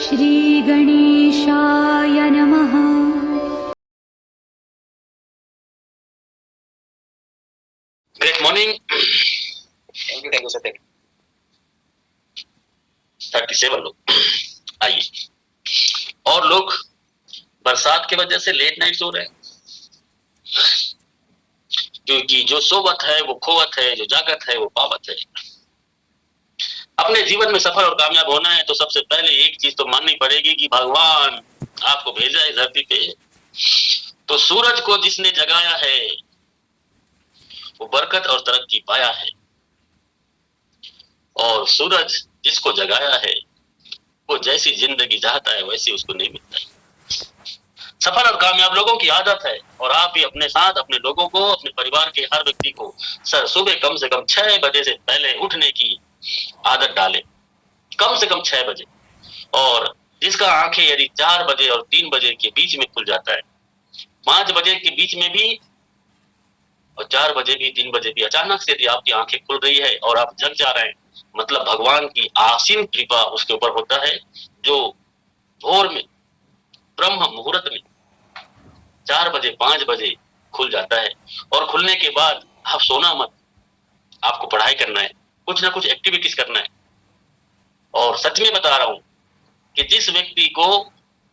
श्री गणेशाय नमः। Great morning. Thank you sir. 37 लोग आइए। और लोग बरसात की वजह से लेट नाइट सो रहे हैं, क्योंकि जो सोवत है वो खोवत है, जो जागत है वो पावत है। अपने जीवन में सफल और कामयाब होना है तो सबसे पहले एक चीज तो माननी पड़ेगी कि भगवान आपको भेजा है धरती पे। तो सूरज को जिसने जगाया है वो बरकत और तरक्की पाया है, और सूरज जिसको जगाया है वो जैसी जिंदगी चाहता है वैसी उसको नहीं मिलता है। सफल और कामयाब लोगों की आदत है, और आप भी अपने साथ अपने लोगों को, अपने परिवार के हर व्यक्ति को सर सुबह कम से कम 6 बजे से पहले उठने की आदत डालें, कम से कम 6 बजे। और जिसका आंखें यदि 4 बजे और 3 बजे के बीच में खुल जाता है, 5 बजे के बीच में भी और 4 बजे भी 3 बजे भी अचानक से यदि आपकी आंखें खुल रही है और आप जग जा रहे हैं, मतलब भगवान की असीम कृपा उसके ऊपर होता है, जो भोर में ब्रह्म मुहूर्त में 4 बजे 5 बजे खुल जाता है। और खुलने के बाद आप सोना मत, आपको पढ़ाई करना है, कुछ ना कुछ एक्टिविटीज करना है। और सच में बता रहा हूं कि जिस व्यक्ति को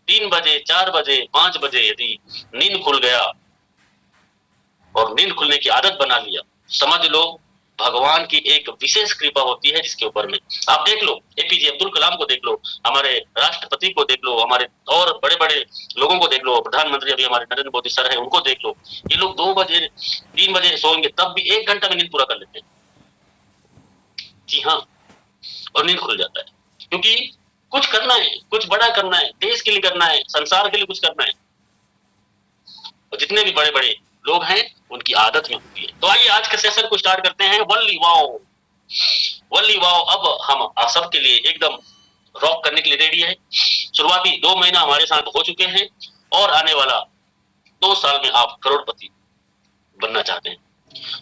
3 बजे 4 बजे 5 बजे यदि नींद खुल गया और नींद खुलने की आदत बना लिया, समझ लो भगवान की एक विशेष कृपा होती है जिसके ऊपर में। आप देख लो एपीजे अब्दुल कलाम को देख लो, हमारे राष्ट्रपति को देख लो, हमारे और बड़े बड़े लोगों को देख लो, प्रधानमंत्री अभी हमारे नरेंद्र मोदी सर है उनको देख लो। ये लोग 2 बजे 3 बजे सोएंगे तब भी 1 घंटा में नींद पूरा कर लेते हैं। जी हाँ, और नींद खुल जाता है, क्योंकि कुछ करना है, कुछ बड़ा करना है, देश के लिए करना है, संसार के लिए कुछ करना है। और जितने भी बड़े बड़े लोग हैं उनकी आदत में होती है। तो आइए आज के सेशन को स्टार्ट करते हैं। वल्ली वाओ, वल्ली वाओ अब हम सबके लिए एकदम रॉक करने के लिए रेडी है। शुरुआती 2 महीना हमारे साथ हो चुके हैं, और आने वाला 2 साल में आप करोड़पति बनना चाहते हैं,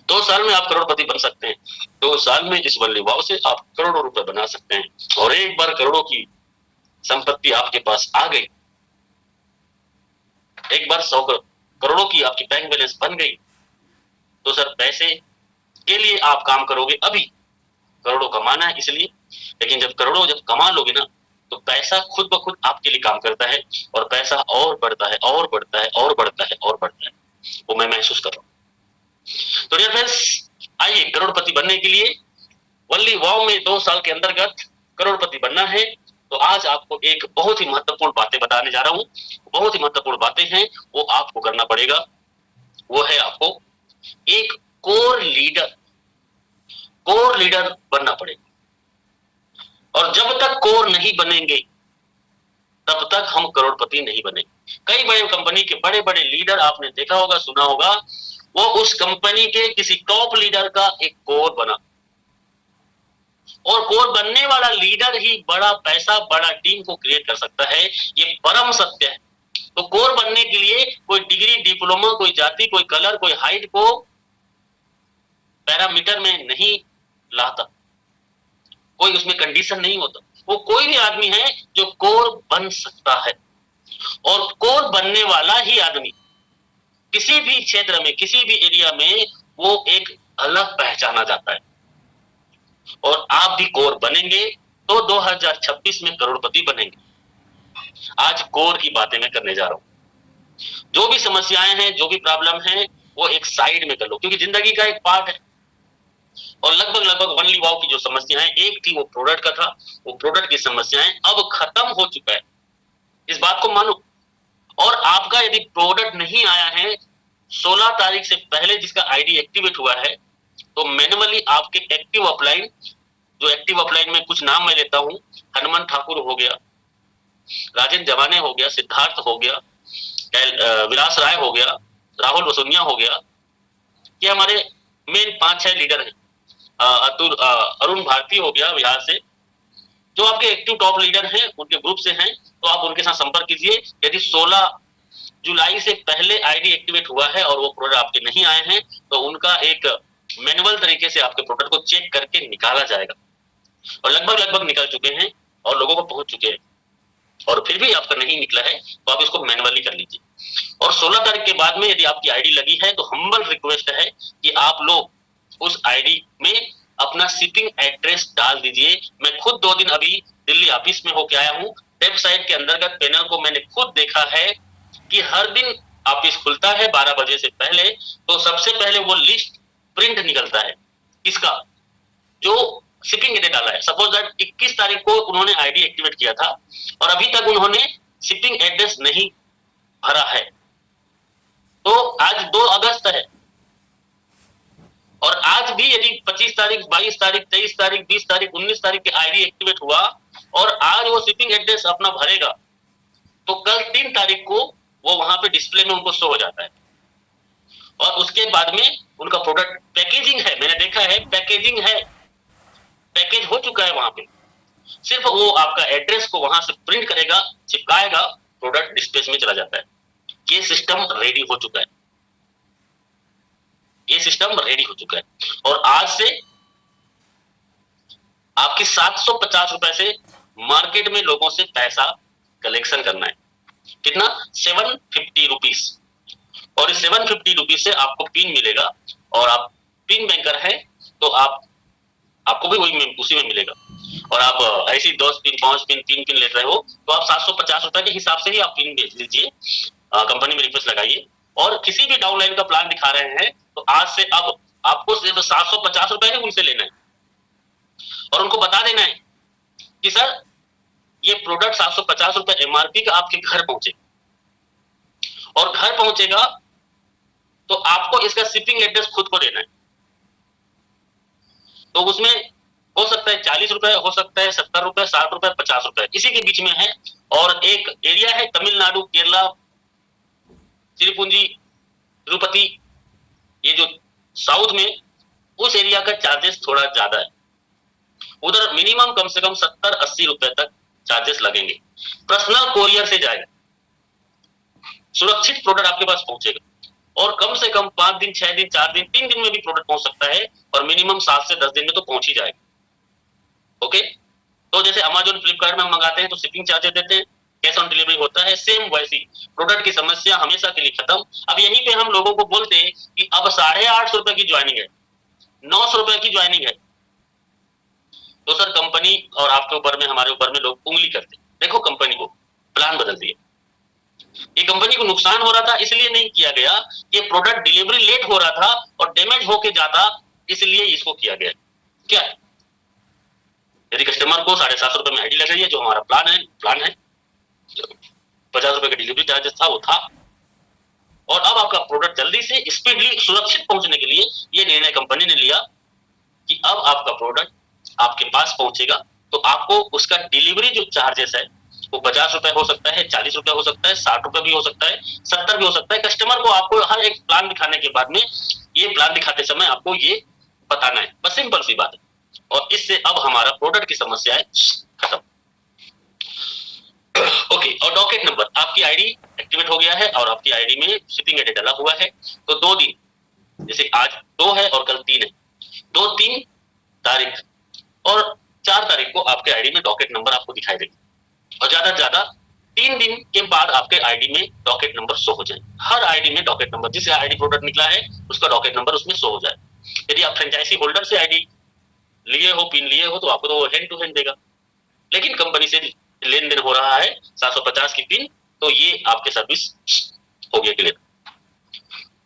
2 साल में आप करोड़पति बन सकते हैं। 2 साल में इस वल्ली वाओ से आप करोड़ों रुपए बना सकते हैं। और एक बार करोड़ों की संपत्ति आपके पास आ गई, एक बार 100 करोड़ों की आपकी बैंक बैलेंस बन गई, तो सर पैसे के लिए आप काम करोगे। अभी करोड़ों कमाना है इसलिए, लेकिन जब करोड़ों जब कमा लोगे ना, तो पैसा खुद ब खुद आपके लिए काम करता है, और पैसा और बढ़ता है और बढ़ता है और बढ़ता है और बढ़ता है। वो मैं महसूस कर रहा हूँ। तो डियर फ्रेंड्स, आइए करोड़पति बनने के लिए वल्ली वाओ में 2 साल के अंतर्गत करोड़पति बनना है। तो आज आपको एक बहुत ही महत्वपूर्ण बातें बताने जा रहा हूँ। बहुत ही महत्वपूर्ण बातें हैं, वो आपको करना पड़ेगा। वो है आपको एक कोर लीडर बनना पड़ेगा। और जब तक कोर नहीं बनेंगे तब तक हम करोड़पति नहीं बनेंगे। कई बड़े कंपनी के बड़े बड़े लीडर आपने देखा होगा, सुना होगा, वो उस कंपनी के किसी टॉप लीडर का एक कोर बना, और कोर बनने वाला लीडर ही बड़ा पैसा बड़ा टीम को क्रिएट कर सकता है। ये परम सत्य है। तो कोर बनने के लिए कोई डिग्री डिप्लोमा, कोई जाति, कोई कलर, कोई हाइट को पैरामीटर में नहीं लाता, कोई उसमें कंडीशन नहीं होता। वो कोई भी आदमी है जो कोर बन सकता है, और कोर बनने वाला ही आदमी किसी भी क्षेत्र में, किसी भी एरिया में वो एक अलग पहचाना जाता है। और आप भी कोर बनेंगे तो 2026 में करोड़पति बनेंगे। आज कोर की बातें मैं करने जा रहा हूं। जो भी समस्याएं हैं, जो भी प्रॉब्लम है, वो एक साइड में कर लो, क्योंकि जिंदगी का एक पार्ट है। और लगभग वनली वाओ की जो समस्याएं, एक थी वो प्रोडक्ट का था, वो प्रोडक्ट की समस्याएं अब खत्म हो चुका है, इस बात को मानो। और आपका यदि प्रोडक्ट नहीं आया है 16 तारीख से पहले, जिसका आईडी एक्टिवेट हुआ है, तो मैन्युअली आपके एक्टिव अपलाइन, जो एक्टिव अपलाइन में कुछ नाम मैं लेता हूं, हनुमान ठाकुर हो गया, राजेंद्र जवाने हो गया, सिद्धार्थ हो गया, विलास राय हो गया, राहुल वसुनिया हो गया, ये हमारे मेन 5-6 लीडर हैं। अतुल अरुण भारती हो गया बिहार से, जो आपके एक्टिव टॉप लीडर हैं, उनके ग्रुप से हैं, तो आप उनके साथ संपर्क कीजिए। यदि 16 जुलाई से पहले आईडी एक्टिवेट हुआ है और वो प्रोडक्ट आपके नहीं आए हैं, तो उनका एक मैनुअल तरीके से आपके प्रोडक्ट को चेक करके निकाला जाएगा। और लगभग निकल चुके हैं और लोगों को पहुंच चुके हैं। और फिर भी आपका नहीं निकला है तो आप इसको मैनुअली कर लीजिए। और 16 तारीख के बाद में यदि आपकी आईडी लगी है तो हम्बल रिक्वेस्ट है कि आप लोग उस आईडी में अपना शिपिंग एड्रेस डाल दीजिए। मैं खुद 2 दिन अभी दिल्ली ऑफिस में होके आया हूँ। वेबसाइट के अंतर्गत पैनल को मैंने खुद देखा है कि हर दिन ऑफिस खुलता है 12 बजे से पहले, तो सबसे पहले वो लिस्ट प्रिंट निकलता है किसका, जो शिपिंग एड्रेस डाला है। सपोज दैट 21 तारीख को उन्होंने आईडी एक्टिवेट किया था और अभी तक उन्होंने शिपिंग एड्रेस नहीं भरा है, तो आज 2 अगस्त है और आज भी यदि 25 तारीख, 22 तारीख, 23 तारीख, 20 तारीख, 19 तारीख के आईडी एक्टिवेट हुआ और आज वो शिपिंग एड्रेस अपना भरेगा तो कल 3 तारीख को वो वहां पे डिस्प्ले में उनको शो हो जाता है। और उसके बाद में उनका प्रोडक्ट पैकेजिंग है, मैंने देखा है पैकेजिंग है, पैकेज हो चुका है वहां पे, सिर्फ वो आपका एड्रेस को वहां से प्रिंट करेगा, चिपकाएगा, प्रोडक्ट डिस्पैच में चला जाता है। ये सिस्टम रेडी हो चुका है, ये सिस्टम रेडी हो चुका है। और आज से आपके 750 रुपए से मार्केट में लोगों से पैसा कलेक्शन करना है। कितना? 750 रुपीज। और इस 750 रुपीज से आपको पिन मिलेगा और आप पिन बैंकर हैं तो आपको भी वही उसी में मिलेगा। और आप ऐसी 10 पिन, 5 पिन, 3 पिन ले रहे हो तो आप 750 रुपए के हिसाब से ही आप पिन भेज लीजिए, कंपनी में रिक्वेस्ट लगाइए। और किसी भी डाउनलाइन का प्लान दिखा रहे हैं तो आज से अब आपको सिर्फ 750 रुपए ही उनसे लेना है और उनको बता देना है कि सर ये प्रोडक्ट 750 रुपए एमआरपी का आपके घर पहुंचे, और घर पहुंचेगा तो आपको इसका शिपिंग एड्रेस खुद को देना है। तो उसमें हो सकता है 40 रुपए, हो सकता है 70 रुपए, 60 रुपए, 50 रुपए, इसी के बीच में है। और एक एरिया है तमिलनाडु, केरला, तिरुपुंजी, तिरुपति, ये जो साउथ में, उस एरिया का चार्जेस थोड़ा ज्यादा है। उधर मिनिमम कम से कम 70-80 रुपए तक चार्जेस लगेंगे। पर्सनल कोरियर से जाएगा, सुरक्षित प्रोडक्ट आपके पास पहुंचेगा और कम से कम 5 दिन, 6 दिन, 4 दिन, 3 दिन में भी प्रोडक्ट पहुंच सकता है और मिनिमम 7 से 10 दिन में तो पहुंच ही जाएगा। ओके, तो जैसे अमेजोन, फ्लिपकार्ट में हम मंगाते हैं तो शिपिंग चार्जेस देते हैं, कैश ऑन डिलीवरी होता है, सेम वैसी प्रोडक्ट की समस्या हमेशा के लिए खत्म। अब यहीं पे हम लोगों को बोलते हैं कि अब 850 रुपए की ज्वाइनिंग है, 900 रुपए की ज्वाइनिंग है, तो सर कंपनी और आपके ऊपर में, हमारे ऊपर में लोग उंगली करते। देखो कंपनी को प्लान बदल दिया, ये कंपनी को नुकसान हो रहा था इसलिए नहीं किया गया, ये प्रोडक्ट डिलीवरी लेट हो रहा था और डैमेज होके जाता इसलिए इसको किया गया। क्या यदि कस्टमर को 750 रुपए में आईडी लग रही है, जो हमारा प्लान है 50 रुपए का डिलीवरी चार्जेस था वो था, और अब आपका प्रोडक्ट जल्दी से स्पीडली सुरक्षित पहुंचने के लिए ये निर्णय कंपनी ने लिया कि अब आपका प्रोडक्ट आपके पास पहुंचेगा तो आपको उसका डिलीवरी जो चार्जेस है वो 50 रुपए हो सकता है, 40 रुपए हो सकता है, 60 रुपए भी हो सकता है, 70 भी हो सकता है। कस्टमर को आपको हर एक प्लान दिखाने के बाद में, ये प्लान दिखाते समय आपको ये बताना है, बस सिंपल सी बात है। और इससे अब हमारा प्रोडक्ट की समस्या है खत्म। ओके, और डॉकेट नंबर, आपकी आईडी एक्टिवेट हो गया है और आपकी आईडी में शिपिंग एड्रेस डाला हुआ है, तो 2 दिन, जैसे आज 2 है और कल 3 है, 2, 3 तारीख और 4 तारीख को आपके आईडी में डॉकेट नंबर आपको दिखाई देगा। और ज्यादा से ज्यादा 3 दिन के बाद आपके आईडी में डॉकेट नंबर शो हो जाए। हर आईडी में डॉकेट नंबर, जिस आईडी प्रोडक्ट निकला है उसका डॉकेट नंबर उसमें शो हो जाए। यदि आप फ्रेंचाइजी होल्डर से आईडी लिए हो, पिन लिए हो, तो आपको तो वो हैंड टू हैंड देगा। लेकिन कंपनी से लेन देन हो रहा है 750 की पिन, तो ये आपके सर्विस हो गया क्लियर।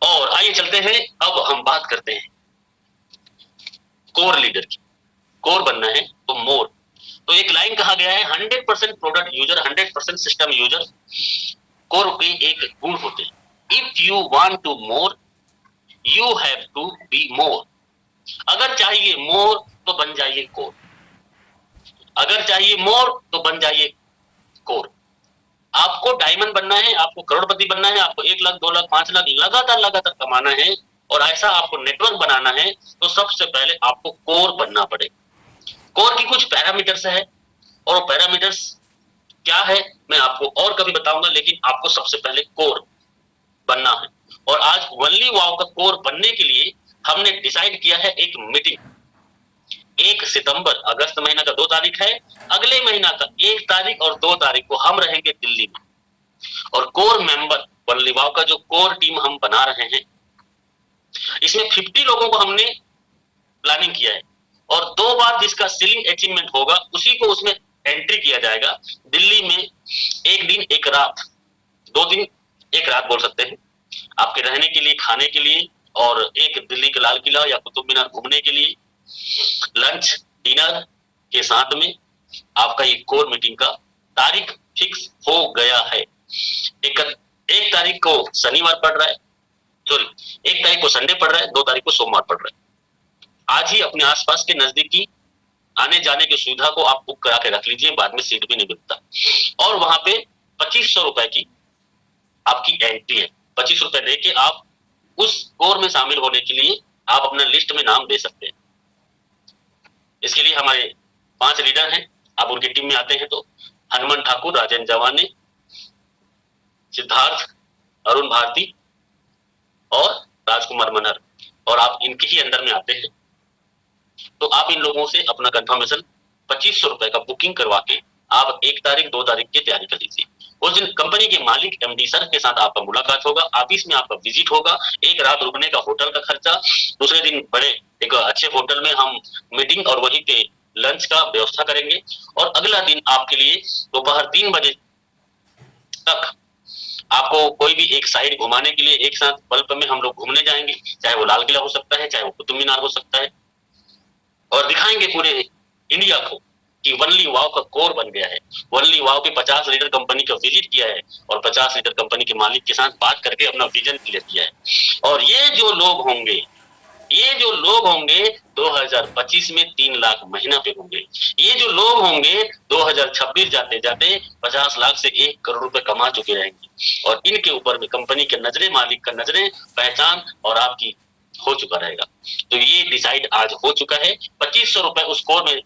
और आइए चलते हैं, अब हम बात करते हैं कोर लीडर की। कोर बनना है तो मोर, तो एक लाइन कहा गया है 100% product user, 100% system user. Core के एक गुण होते हैं, if you want to more you have to be more. अगर चाहिए मोर तो बन जाइए कोर, अगर चाहिए मोर तो बन जाइए कोर। आपको डायमंड बनना है, आपको करोड़पति बनना है, आपको 1 लाख, 2 लाख, 5 लाख लगातार कमाना है और ऐसा आपको नेटवर्क बनाना है, तो सबसे पहले आपको कोर बनना पड़ेगा। कोर की कुछ पैरामीटर्स है और पैरामीटर्स क्या है मैं आपको और कभी बताऊंगा, लेकिन आपको सबसे पहले कोर बनना है। और आज ओनली वाव का कोर बनने के लिए हमने डिसाइड किया है एक मीटिंग। 1 सितंबर, अगस्त महीना का 2 तारीख है, अगले महीना का 1 तारीख और 2 तारीख को हम रहेंगे दिल्ली में। और कोर मेंबर वनली वाव का जो कोर टीम हम बना रहे हैं, इसमें 50 लोगों को हमने प्लानिंग किया है और 2 बार जिसका सीलिंग अचीवमेंट होगा उसी को उसमें एंट्री किया जाएगा। दिल्ली में 1 दिन 1 रात, 2 दिन 1 रात बोल सकते हैं, आपके रहने के लिए, खाने के लिए, और एक दिल्ली के लाल किला या कुतुब मीनार घूमने के लिए, लंच डिनर के साथ में आपका ये कोर मीटिंग का तारीख फिक्स हो गया है। 1 तारीख को शनिवार पड़ रहा है, सॉरी 1 तारीख को संडे पड़ रहा है, 2 तारीख को सोमवार पड़ रहा है। आज ही अपने आसपास के नजदीकी आने जाने की सुविधा को आप बुक करा के रख लीजिए, बाद में सीट भी नहीं मिलता। और वहां पे 2500 रुपए की आपकी एंट्री है। 25 रुपए देके आप उस कोर में शामिल होने के लिए आप अपना लिस्ट में नाम दे सकते हैं। इसके लिए हमारे 5 लीडर हैं, आप उनकी टीम में आते हैं तो हनुमान ठाकुर, राजेंद्र जवाने, सिद्धार्थ, अरुण भारती और राजकुमार मनहर, और आप इनके ही अंदर में आते हैं। तो आप इन लोगों से अपना कंफर्मेशन 2500 रुपए का बुकिंग करवा के आप 1 तारीख 2 तारीख की तैयारी कर लीजिए। उस दिन कंपनी के मालिक एमडी सर के साथ आपका मुलाकात होगा, ऑफिस में आपका विजिट होगा, 1 रात रुकने का होटल का खर्चा, दूसरे दिन बड़े एक अच्छे होटल में हम मीटिंग और वहीं पे लंच का व्यवस्था करेंगे। और अगला दिन आपके लिए दोपहर 3 बजे तक आपको कोई भी एक साइड घुमाने के लिए एक साथ बल्ब में हम लोग घूमने जाएंगे, चाहे वो लाल किला हो सकता है, चाहे वो कुतुब मीनार हो सकता है, और दिखाएंगे पूरे इंडिया को कि वनली वाव का कोर बन गया है। वनली वाव के 50 लीडर कंपनी का विजिट किया है और 50 लीडर कंपनी के मालिक के साथ बात करके अपना विजन क्लियर किया है। और ये जो लोग होंगे 2025 में 3 लाख महीना पे होंगे। ये जो लोग होंगे 2026 जाते जाते 50 लाख से 1 करोड़ रुपए कमा चुके रहेंगे। और इनके ऊपर में कंपनी के नजरें, मालिक का नजरें, पहचान और आपकी हो चुका रहेगा। तो ये डिसाइड आज हो चुका है। 2500 रुपए उस कोर में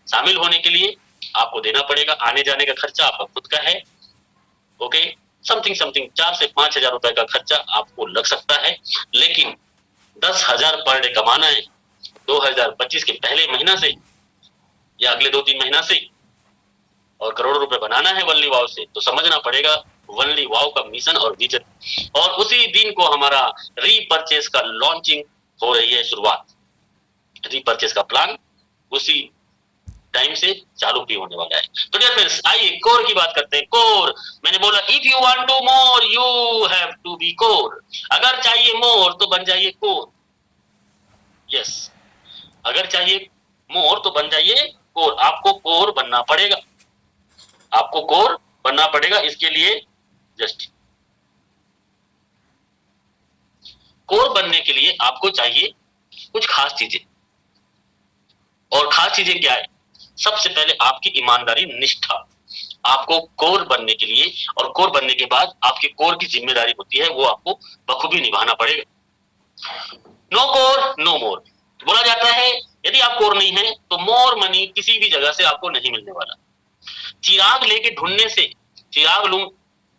शामिल होने के लिए आपको देना पड़ेगा। आने जाने का खर्चा आपका खुद का है। ओके, समथिंग 4 से 5 हजार रुपए का खर्चा आपको लग सकता है, लेकिन 10,000 पर डे कमाना है 2025 के पहले महीना से या अगले 2-3 महीना से, और करोड़ों रुपए बनाना है वनली वाव से, तो समझना पड़ेगा वनली वाव का मिशन और विजन। और उसी दिन को हमारा रीपर्चेस का लॉन्चिंग हो रही है, शुरुआत। रीपर्चेस का प्लान उसी टाइम से चालू भी होने वाला है। तो डियर फ्रेंड्स, आइए कोर की बात करते हैं। कोर, मैंने बोला if you want to more you have to be core. अगर चाहिए मोर तो बन जाइए कोर। यस, अगर चाहिए मोर तो बन जाइए कोर। आपको कोर बनना पड़ेगा, आपको कोर बनना पड़ेगा। इसके लिए जस्ट कोर बनने के लिए आपको चाहिए कुछ खास चीजें। और खास चीजें क्या है? सबसे पहले आपकी ईमानदारी, निष्ठा। आपको कोर बनने के लिए और कोर बनने के बाद आपकी कोर की जिम्मेदारी होती है, वो आपको बखूबी निभाना पड़ेगा। नो कोर नो मोर बोला जाता है। यदि आप कोर नहीं है तो मोर मनी किसी भी जगह से आपको नहीं मिलने वाला। चिराग लेके ढूंढने से, चिराग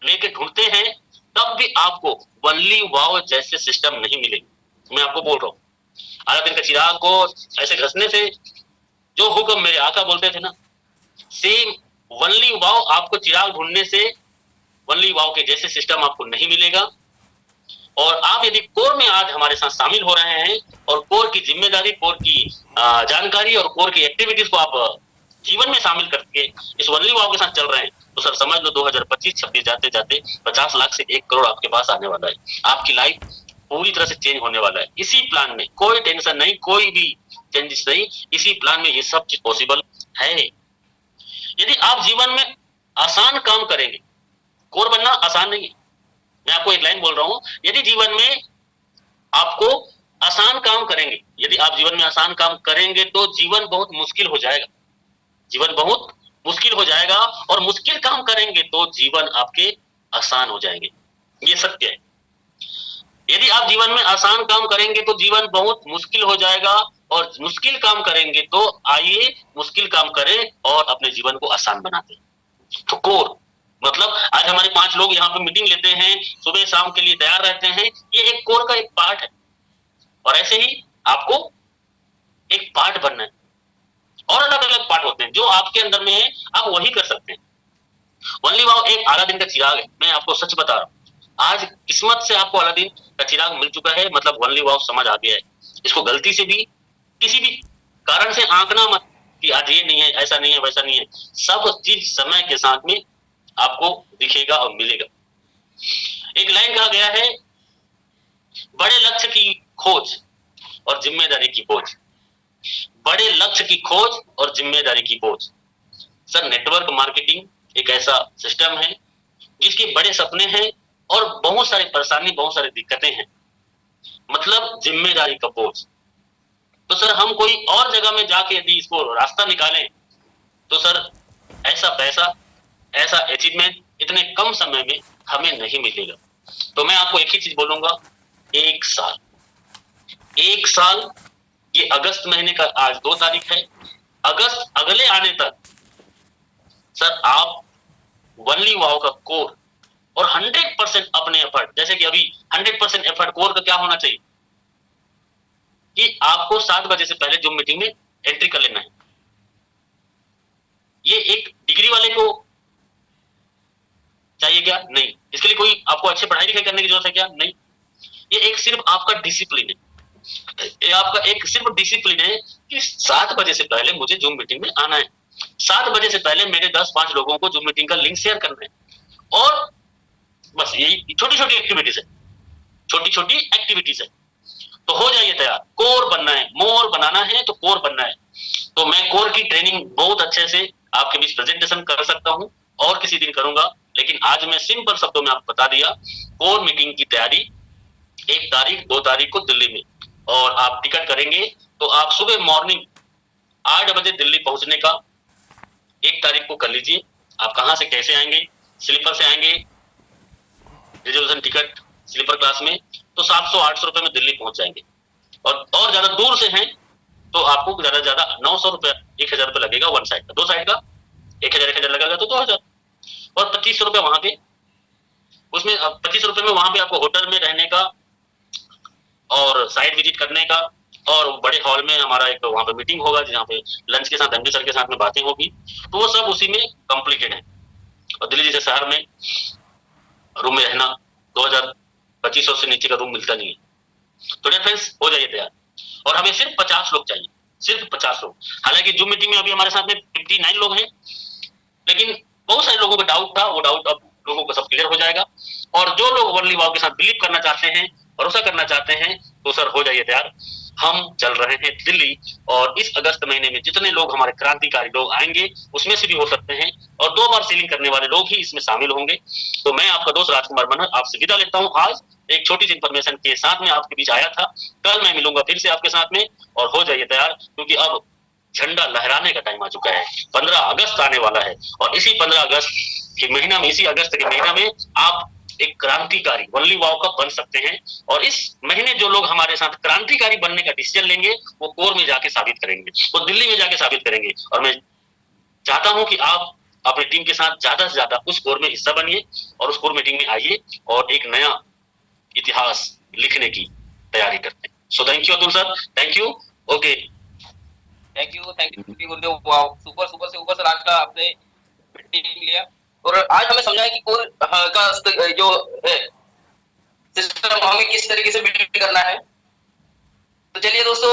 लेके ढूंढते हैं तब भी आपको वनली वाव जैसे सिस्टम नहीं मिलेगी। मैं आपको बोल रहा हूँ, आधा दिन का चिराग को ऐसे घसने से जो हुक्म मेरे आका बोलते थे ना, सेम वनली वाव आपको चिराग ढूंढने से वनली वाव के जैसे सिस्टम आपको नहीं मिलेगा। और आप यदि कोर में आज हमारे साथ शामिल हो रहे हैं और कोर की जिम्मेदारी, कोर की जानकारी और कोर की एक्टिविटीज को आप जीवन में शामिल करके इस वनली वाव के साथ चल रहे हैं, तो सर समझ लो 2025-26 जाते जाते 50 लाख से 1 करोड़ आपके पास आने वाला है। आपकी लाइफ पूरी तरह से चेंज होने वाला है। इसी प्लान में कोई टेंशन नहीं, कोई भी चेंजेस नहीं, इसी प्लान में ये सब चीज पॉसिबल है। यदि आप जीवन में आसान काम करेंगे, कोर बनना आसान नहीं है। मैं आपको एक लाइन बोल रहा हूं, यदि जीवन में आपको आसान काम करेंगे, यदि आप जीवन में आसान काम करेंगे तो जीवन बहुत मुश्किल हो जाएगा। जीवन बहुत मुश्किल हो जाएगा, और मुश्किल काम करेंगे तो जीवन आपके आसान हो जाएंगे। ये सत्य है। यदि आप जीवन में आसान काम करेंगे तो जीवन बहुत मुश्किल हो जाएगा, और मुश्किल काम करेंगे तो आइए मुश्किल काम करें और अपने जीवन को आसान बनाते हैं। तो कोर मतलब आज हमारे 5 लोग यहाँ पे मीटिंग लेते हैं, सुबह शाम के लिए तैयार रहते हैं, ये एक कोर का एक पार्ट है। और ऐसे ही आपको एक पार्ट बनना है। आपके अंदर में है, आप वही कर सकते हैं। वनली वाव एक अलादीन का चिराग है, मैं आपको सच बता रहा हूँ। आज किस्मत से आपको अलादीन का चिराग मिल चुका है, मतलब वनली वाव समझ आ गया है। इसको गलती से भी किसी भी कारण से आंकना मत कि आज ये नहीं है, ऐसा नहीं है, वैसा नहीं है। सब चीज समय के साथ में आपको दिखेगा और मिलेगा। एक लाइन कहा गया है, बड़े लक्ष्य की खोज और जिम्मेदारी की बोझ। बड़े लक्ष्य की खोज और जिम्मेदारी की बोझ। सर, नेटवर्क मार्केटिंग एक ऐसा सिस्टम है जिसके बड़े सपने हैं और बहुत सारी परेशानी, बहुत सारी दिक्कतें हैं, मतलब जिम्मेदारी का बोझ। तो सर, हम कोई और जगह में जाके यदि इसको रास्ता निकालें तो सर ऐसा पैसा, ऐसा अचीवमेंट इतने कम समय में हमें नहीं मिलेगा। तो मैं आपको एक ही चीज बोलूंगा, एक साल, एक साल, ये अगस्त महीने का आज 2 तारीख है, अगस्त अगले आने तक सर आप वनली वाव का कोर और 100% अपने एफर्ट, जैसे कि अभी 100% एफर्ट कोर का क्या होना चाहिए कि आपको 7 बजे से पहले जूम मीटिंग में एंट्री कर लेना है। ये एक डिग्री वाले को चाहिए क्या? नहीं। इसके लिए कोई आपको अच्छे पढ़ाई लिखाई करने की जरूरत है क्या? नहीं। ये एक सिर्फ आपका डिसिप्लिन है, ये आपका एक सिर्फ डिसिप्लिन है कि 7 बजे से पहले मुझे जूम मीटिंग में आना है, 7 बजे से पहले मेरे 10-5 लोगों को जूम मीटिंग का लिंक शेयर करना है। और बस यही छोटी छोटी एक्टिविटीज है, छोटी छोटी एक्टिविटीज है। तो हो जाइए तैयार, कोर बनना है, मोर बनाना है तो कोर बनना है। तो मैं कोर की ट्रेनिंग बहुत अच्छे से आपके बीच प्रेजेंटेशन कर सकता हूं और किसी दिन करूंगा, लेकिन आज मैं सिंपल शब्दों में आपको बता दिया। कोर मीटिंग की तैयारी 1 तारीख 2 तारीख को दिल्ली में, और आप टिकट करेंगे तो आप सुबह मॉर्निंग 8 बजे दिल्ली पहुंचने का 1 तारीख को कर लीजिए। आप कहां से कैसे आएंगे? स्लीपर से आएंगे, रिजर्वेशन टिकट स्लीपर क्लास में, तो 700-800 रुपए में दिल्ली पहुंच जाएंगे। और ज्यादा दूर से हैं तो आपको ज्यादा ज्यादा 900 रुपए, 1000 रुपए लगेगा वन साइड का। 2 साइड का 1000 लगेगा तो 2000, और 2500 रुपए वहां पे, उसमें 25 रुपए में वहां पे आपको होटल में रहने का और साइट विजिट करने का, और बड़े हॉल में हमारा एक वहां पे मीटिंग होगा जहाँ पे लंच के साथ एमडी सर के साथ में बातें होगी, तो वो सब उसी में कंप्लीटेड है। और दिल्ली जैसे शहर में रूम में रहना 2500 से नीचे का रूम मिलता नहीं है। तो डियर फ्रेंड्स, हो जाइए तैयार। और हमें सिर्फ 50 लोग चाहिए, सिर्फ 50 लोग। हालांकि जूम मीटिंग में अभी हमारे साथ में 59 लोग हैं, लेकिन बहुत सारे लोगों का डाउट था, वो डाउट अब लोगों को सब क्लियर हो जाएगा। और जो लोग वनली वाव के साथ बिलीव करना चाहते हैं, भरोसा करना चाहते हैं, तो सर हो जाइए तैयार। हम चल रहे हैं दिल्ली, और इस अगस्त महीने में जितने लोग हमारे क्रांतिकारी लोग आएंगे उसमें से भी हो सकते हैं, और 2 बार सीलिंग करने वाले लोग ही इसमें शामिल होंगे। तो मैं आपका दोस्त राजकुमार मनहर आपसे विदा लेता हूं। आज एक छोटी सी इंफॉर्मेशन के साथ में आपके बीच आया था। कल मैं मिलूंगा फिर से आपके साथ में, और हो जाइए तैयार, क्योंकि अब झंडा लहराने का टाइम आ चुका है। 15 अगस्त आने वाला है, और इसी 15 अगस्त के महीना में, इसी अगस्त के महीना में आप एक क्रांतिकारी वनली वाव का बन सकते हैं। और इस महीने जो लोग हमारे साथ क्रांतिकारी बनने का डिसीजन लेंगे, वो कोर में जाके साबित करेंगे, वो दिल्ली में जाके साबित करेंगे। और मैं चाहता हूं कि आप अपनी टीम के साथ ज्यादा से ज्यादा उस कोर में हिस्सा बनिए, और उस कोर मीटिंग में आइए, और एक नया इतिहास लिखने की तैयारी करते हैं। So thank you Atul sir, thank you. Okay, thank you Gurudev. Wow, super super से ऊपर सर आज का आपने मीटिंग लिया, और आज हमें समझाया कि कोर का जो है सिस्टम हमें किस तरीके से बिल्ड करना है। तो चलिए दोस्तों,